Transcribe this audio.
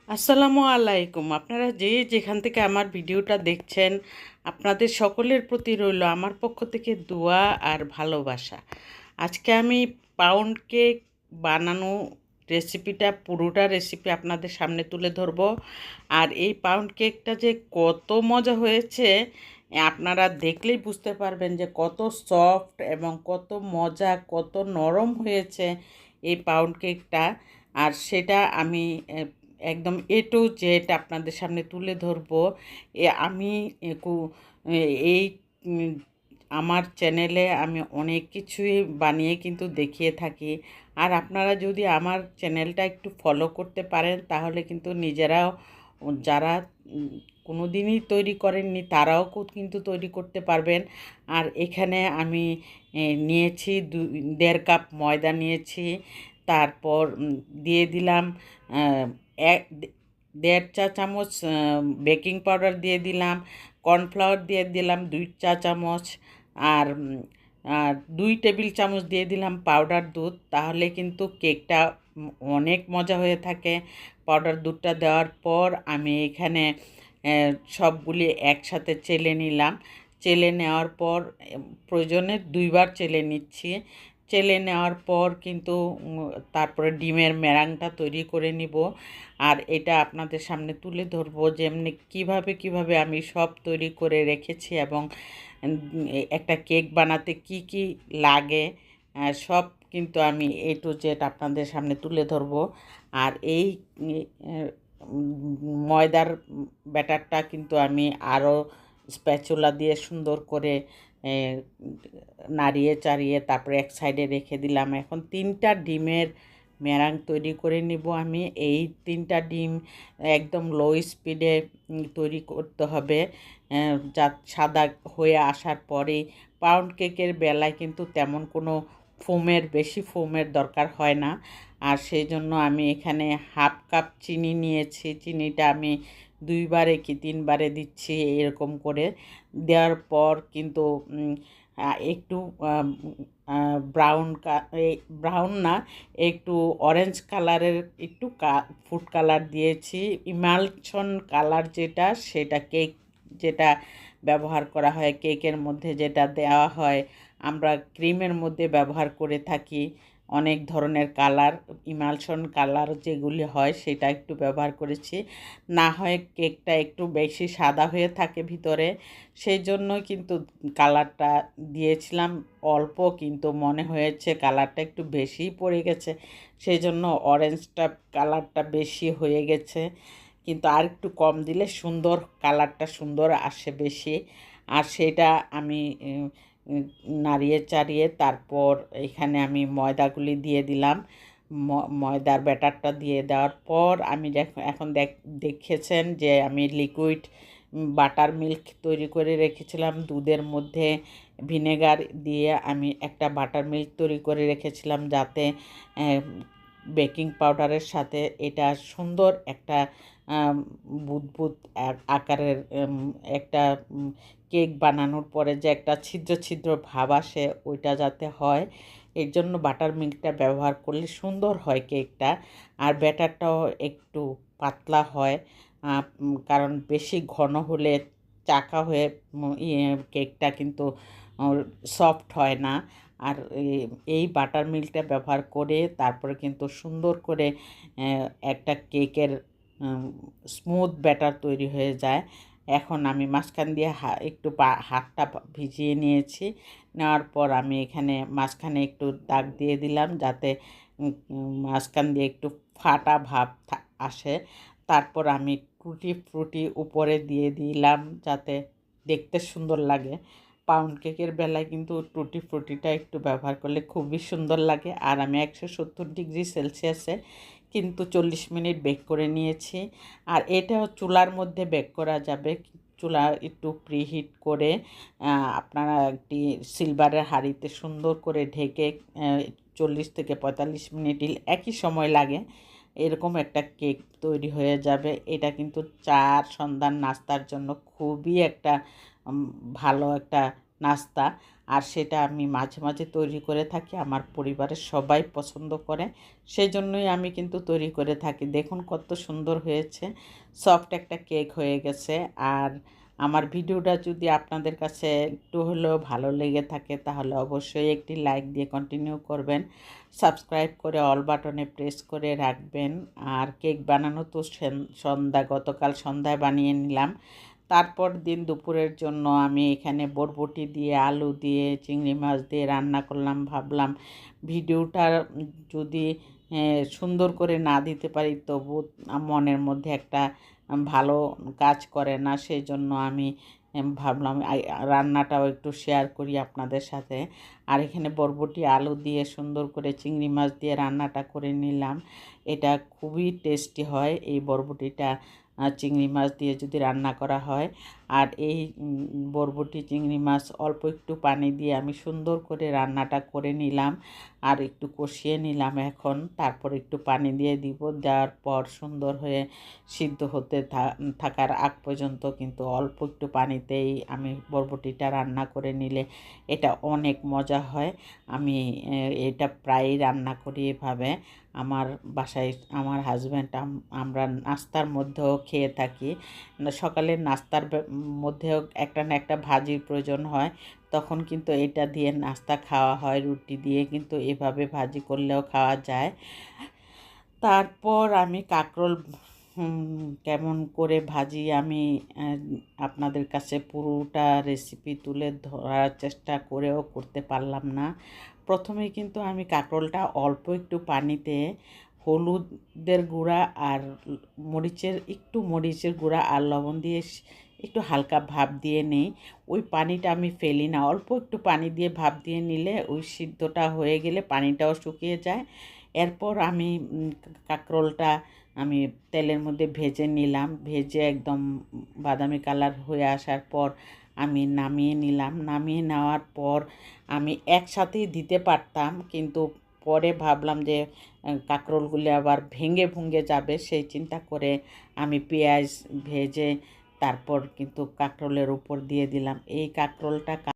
আসসালামু আলাইকুম। আপনারা যে যেখান থেকে আমার ভিডিওটা দেখছেন, আপনাদের সকলের প্রতি রইল আমার পক্ষ থেকে দোয়া আর ভালোবাসা। আজকে আমি পাউন্ড কেক বানানো রেসিপিটা, পুরোটা রেসিপি আপনাদের সামনে তুলে ধরব। আর এই পাউন্ড কেকটা যে কত মজা হয়েছে, আপনারা দেখলেই বুঝতে পারবেন যে কত সফট এবং কত মজা, কত নরম হয়েছে এই পাউন্ড কেকটা। আর সেটা আমি একদম এ টু জেড আপনাদের সামনে তুলে ধরবো। আমি এই উম, আমার চ্যানেলে আমি অনেক কিছুই বানিয়ে কিন্তু দেখিয়ে থাকি। আর আপনারা যদি আমার চ্যানেলটা একটু ফলো করতে পারেন, তাহলে কিন্তু নিজেরাও, যারা কোনো দিনই তৈরি করেননি, তারাও কিন্তু তৈরি করতে পারবেন। আর এখানে আমি নিয়েছি 1.5 কাপ ময়দা নিয়েছি। তারপর দিয়ে দিলাম এক 1.5 চা চামচ বেকিং পাউডার দিয়ে দিলাম, কর্নফ্লাওয়ার দিয়ে দিলাম 2 চা চামচ, আর 2 টেবিল চামচ দিয়ে দিলাম পাউডার দুধ। তাহলে কিন্তু কেকটা অনেক মজা হয়ে থাকে। পাউডার দুধটা দেওয়ার পর আমি এখানে সবগুলি একসাথে চেলে নিলাম। চেলে নেওয়ার পর প্রয়োজনে 2বার চেলে নিচ্ছি। চেলে নেওয়ার পর কিন্তু তারপরে ডিমের মেরাংটা তৈরি করে নিব। আর এটা আপনাদের সামনে তুলে ধরবো যে এমনি কীভাবে আমি সব তৈরি করে রেখেছি, এবং একটা কেক বানাতে কি কি লাগে সব কিন্তু আমি এ টু জেড আপনাদের সামনে তুলে ধরবো। আর এই ময়দার ব্যাটারটা কিন্তু আমি আরও স্প্যাচুলা দিয়ে সুন্দর করে নাড়িয়ে চাড়িয়ে তারপরে এক সাইডে রেখে দিলাম। এখন 3টা ডিমের মেরাং তৈরি করে নিব আমি। এই 3টা ডিম একদম লো স্পিডে তৈরি করতে হবে, যা সাদা হয়ে আসার পরেই। পাউন্ড কেকের বেলায় কিন্তু তেমন কোনো বেশি ফোমের দরকার হয় না। আর সেই জন্য আমি এখানে 1/2 কাপ চিনি নিয়েছি। চিনিটা আমি 2বারে কি 3বারে দিচ্ছি, এরকম করে দেওয়ার পর কিন্তু একটু ব্রাউন ব্রাউন না, একটু অরেঞ্জ কালারের একটু ফুড কালার দিয়েছি। ইমালশন কালার যেটা, সেটা কেক যেটা ব্যবহার করা হয়, কেকের মধ্যে যেটা দেওয়া হয়, আমরা ক্রিমের মধ্যে ব্যবহার করে থাকি অনেক ধরনের কালার। ইমালশন কালার যেগুলি হয় সেটা একটু ব্যবহার করেছি। না হয় কেকটা একটু বেশি সাদা হয়ে থাকে ভিতরে, সেই জন্য কিন্তু কালারটা দিয়েছিলাম অল্প, কিন্তু মনে হয়েছে কালারটা একটু বেশিই পড়ে গেছে, সেই জন্য অরেঞ্জটা কালারটা বেশি হয়ে গেছে। কিন্তু আর একটু কম দিলে সুন্দর কালারটা সুন্দর আসে বেশি। আর সেটা আমি নাড়িয়ে চাড়িয়ে তারপর এখানে আমি ময়দাগুলি দিয়ে দিলাম। ময়দার ব্যাটারটা দিয়ে দেওয়ার পর আমি এখন দেখেছেন যে আমি লিকুইড বাটার মিল্ক তৈরি করে রেখেছিলাম। দুধের মধ্যে ভিনেগার দিয়ে আমি একটা বাটার মিল্ক তৈরি করে রেখেছিলাম, যাতে বেকিং পাউডারের সাথে এটা সুন্দর একটা বুদবুদ আকারের একটা কেক বানানোর পরে যে একটা ছিদ্র ছিদ্র ভাব আসে, ওইটা যাতে হয়, এর জন্য বাটার মিল্কটা ব্যবহার করলে সুন্দর হয় কেকটা। আর ব্যাটারটাও একটু পাতলা হয়, কারণ বেশি ঘন হলে চাকা হয়ে কেকটা কিন্তু সফট হয় না। আর এই বাটার মিল্কটা ব্যবহার করে তারপরে কিন্তু সুন্দর করে একটা কেকের স্মুথ ব্যাটার তৈরি হয়ে যায়। এখন আমি মাঝখান দিয়ে একটু হাতটা ভিজিয়ে নিয়েছি। নেওয়ার পর আমি এখানে মাঝখানে একটু দাগ দিয়ে দিলাম, যাতে মাঝখান দিয়ে একটু ফাটা ভাব আসে। তারপর আমি টুটি ফ্রুটি উপরে দিয়ে দিলাম, যাতে দেখতে সুন্দর লাগে। পাউন্ড কেকের বেলায় কিন্তু টুটি ফ্রুটিটা একটু ব্যবহার করলে খুবই সুন্দর লাগে। আর আমি 170°C কিন্তু 40 মিনিট বেক করে নিয়েছি। আর এটাও চুলার মধ্যে বেক করা যাবে। চুলা একটু প্রিহিট করে আপনারা একটি সিলভারের হাঁড়িতে সুন্দর করে ঢেকে 40 থেকে 45 মিনিট একই সময় লাগে, এরকম একটা কেক তৈরি হয়ে যাবে। এটা কিন্তু সন্ধ্যার নাস্তার জন্য খুবই একটা ভালো একটা নাস্তা, আর সেটা আমি মাঝে মাঝে তৈরি করে থাকি। আমার পরিবারের সবাই পছন্দ করে, সেই জন্যই আমি কিন্তু তৈরি করে থাকি। দেখুন কত সুন্দর হয়েছে, সফট একটা কেক হয়ে গেছে। আর আমার ভিডিওটা যদি আপনাদের কাছে একটু হলেও ভালো লেগে থাকে তাহলে অবশ্যই একটি লাইক দিয়ে কন্টিনিউ করবেন, সাবস্ক্রাইব করে অল বাটনে প্রেস করে রাখবেন। আর কেক বানানো তো গতকাল সন্ধ্যায় বানিয়ে নিলাম। তারপর দিন দুপুরের জন্য আমি এখানে বরবটি দিয়ে, আলু দিয়ে, চিংড়ি মাছ দিয়ে রান্না করলাম। ভাবলাম ভিডিওটা যদি সুন্দর করে না দিতে পারি তবু মনের মধ্যে একটা ভালো কাজ করে না, সেই জন্য আমি ভাবলাম রান্নাটাও একটু শেয়ার করি আপনাদের সাথে। আর এখানে বরবটি আলু দিয়ে সুন্দর করে চিংড়ি মাছ দিয়ে রান্নাটা করে নিলাম। এটা খুবই টেস্টি হয় এই বরবটিটা চিংড়ি মাছ দিয়ে যদি রান্না করা হয়। আর এই বরবটি চিংড়ি মাছ অল্প একটু পানি দিয়ে আমি সুন্দর করে রান্নাটা করে নিলাম, আর একটু কষিয়ে নিলাম। এখন তারপর একটু পানি দিয়ে দিব, দেওয়ার পর সুন্দর হয়ে সিদ্ধ হতে থাকার আগ পর্যন্ত কিন্তু অল্প একটু পানিতেই আমি বরবটিটা রান্না করে নিলে এটা অনেক মজা হয়। আমি এটা প্রায়ই রান্না করি এভাবে। আমার বাসায় আমার হাজব্যান্ড আমরা নাস্তার মধ্যেও খেয়ে থাকি। সকালের নাস্তার মধ্যেও একটা না একটা ভাজির প্রয়োজন হয়, তখন কিন্তু এটা দিয়ে নাস্তা খাওয়া হয়। রুটি দিয়ে কিন্তু এভাবে ভাজি করলেও খাওয়া যায়। তারপর আমি কাঁকরোল কেমন করে ভাজি আমি আপনাদের কাছে পুরোটা রেসিপি তুলে ধরার চেষ্টা করেও করতে পারলাম না। প্রথমে কিন্তু আমি কাঁকরোলটা অল্প একটু পানিতে হলুদের গুঁড়া আর মরিচের গুঁড়া আর লবণ দিয়ে একটু হালকা ভাপ দিয়ে নেই। ওই পানিটা আমি ফেলি না, অল্প একটু পানি দিয়ে ভাপ দিয়ে নিলে ওই সিদ্ধটা হয়ে গেলে পানিটাও শুকিয়ে যায়। এরপর আমি কাঁকরোলটা আমি তেলের মধ্যে ভেজে নিলাম, ভেজে একদম বাদামি কালার হয়ে আসার পর আমি নামিয়ে নিলাম। নামিয়ে নেওয়ার পর আমি একসাথেই দিতে পারতাম, কিন্তু পরে ভাবলাম যে কাঁকরোলগুলি আবার ভেঙে যাবে, সেই চিন্তা করে আমি পেঁয়াজ ভেজে তারপর কিন্তু কাঁকরোলের উপর দিয়ে দিলাম। এই কাঁকরোলটা